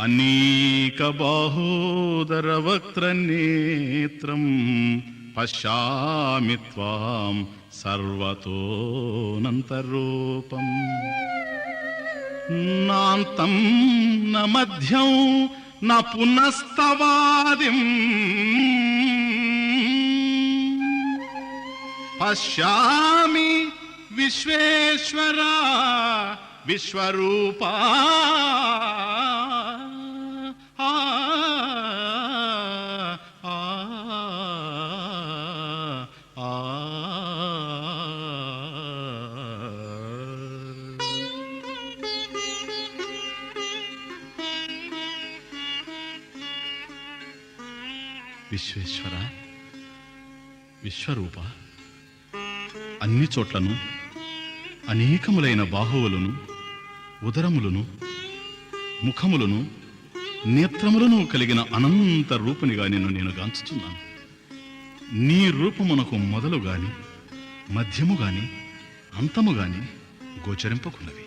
అనేక బాహోదర వక్త్రనేత్రం పశ్యామి త్వాం సర్వతోనంతరూపం నాంతం న మధ్యం న పునస్తవాదిం పశ్యామి విశ్వేశ్వరా విశ్వరూపా విశ్వేశ్వర విశ్వరూప అన్ని చోట్లను అనేకములైన బాహువులను ఉదరములను ముఖములను నేత్రములను కలిగిన అనంత రూపునిగా నేను గాంచుచున్నాను. నీ రూపమునకు మొదలు గాని మధ్యము గాని అంతము గాని గోచరింపకున్నవి.